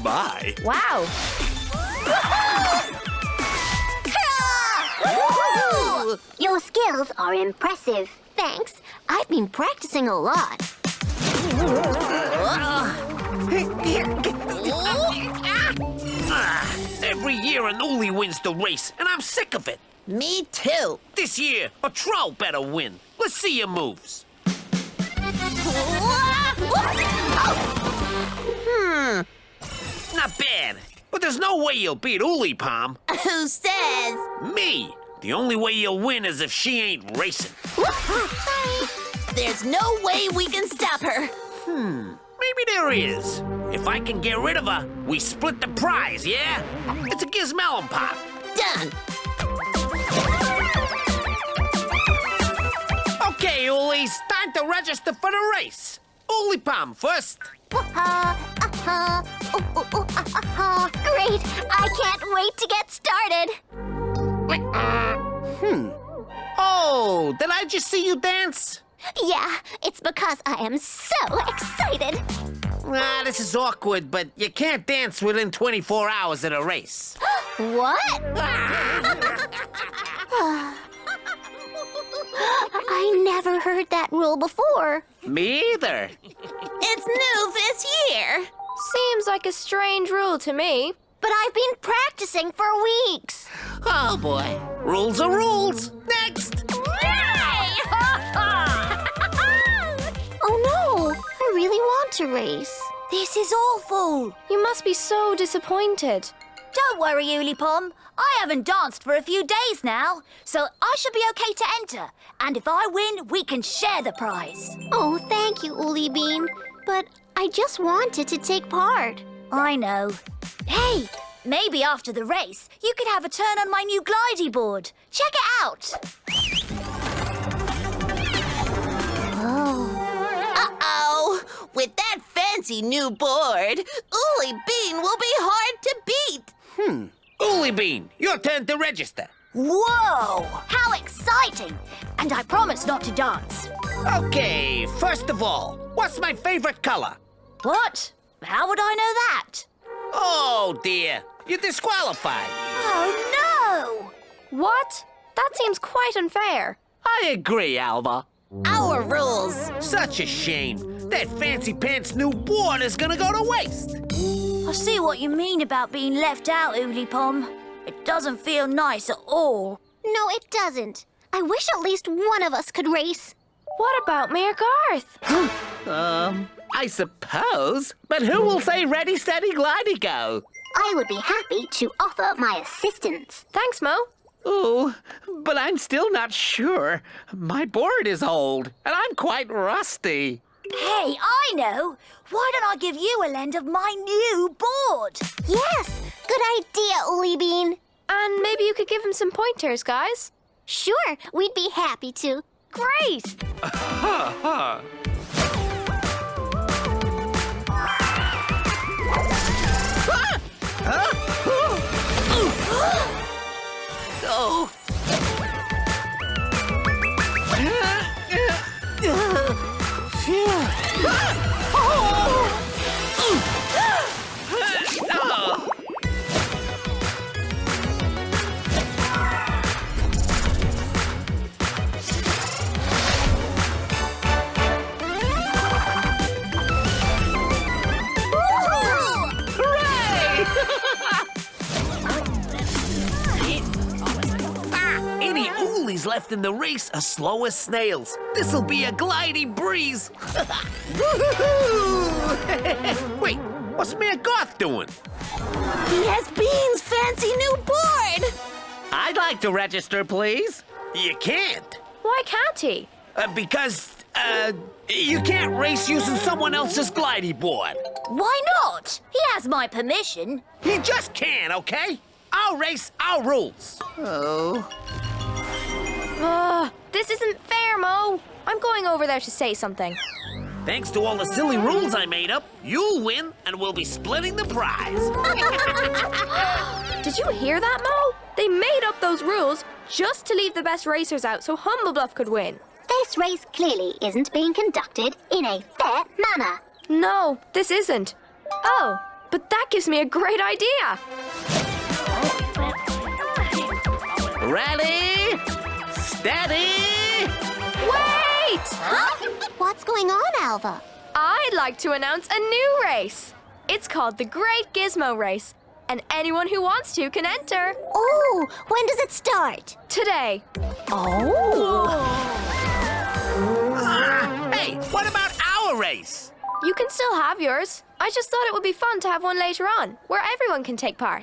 my. Wow. Your skills are impressive. Thanks. I've been practicing a lot. Every year an Oolie wins the race, and I'm sick of it. Me too. This year, a troll better win. Let's see your moves. Not bad, but there's no way you'll beat Oolie Palm. Who says? Me. The only way you'll win is if she ain't racing. There's no way we can stop her. Maybe there is. If I can get rid of her, we split the prize, yeah? It's a gizmelon pop. Done. Okay, Oolies, time to register for the race. Oolie Palm first. Great! I can't wait to get started. Oh, did I just see you dance? Yeah, it's because I am so excited. This is awkward, but you can't dance within 24 hours of the race. What? I never heard that rule before. Me either. It's new this year. Seems like a strange rule to me. But I've been practicing for weeks. Oh, boy. Rules are rules. Next. Oh, no. I really want to race. This is awful. You must be so disappointed. Don't worry, Oolie Palm. I haven't danced for a few days now, so I should be okay to enter. And if I win, we can share the prize. Oh, thank you, Oolie Bean. But I just wanted to take part. I know. Hey, maybe after the race, you could have a turn on my new glidey board. Check it out. Uh-oh. With that fancy new board, Oolie Bean will be hard to beat. Oolie Bean, your turn to register. Whoa! How exciting! And I promise not to dance. Okay, first of all, what's my favorite color? What? How would I know that? Oh, dear. You're disqualified. Oh, no! What? That seems quite unfair. I agree, Alva. Our rules. Such a shame. That fancy pants new board is gonna go to waste. I see what you mean about being left out, Oolie Palm. It doesn't feel nice at all. No, it doesn't. I wish at least one of us could race. What about Mayor Garth? I suppose. But who will say ready, steady, glidey, go? I would be happy to offer my assistance. Thanks, Mo. Oh, but I'm still not sure. My board is old, and I'm quite rusty. Hey, I know. Why don't I give you a lend of my new board? Yes, good idea, Oolie Bean. And maybe you could give him some pointers, guys. Sure, we'd be happy to. Great! Oh. Any Oolies left in the race are slow as snails. This'll be a glidey breeze. Wait, what's Mayor Garth doing? He has Bean's fancy new board. I'd like to register, please. You can't. Why can't he? Because you can't race using someone else's glidey board. Why not? He has my permission. He just can't, okay? Our race, our rules. Oh. This isn't fair, Mo. I'm going over there to say something. Thanks to all the silly rules I made up, you'll win and we'll be splitting the prize. Did you hear that, Mo? They made up those rules just to leave the best racers out so Humblebluff could win. This race clearly isn't being conducted in a fair manner. No, this isn't. Oh, but that gives me a great idea. Ready? Steady! Wait! What's going on, Alva? I'd like to announce a new race. It's called the Great Gizmo Race, and anyone who wants to can enter. Oh, when does it start? Today. Hey, what about our race? You can still have yours. I just thought it would be fun to have one later on, where everyone can take part.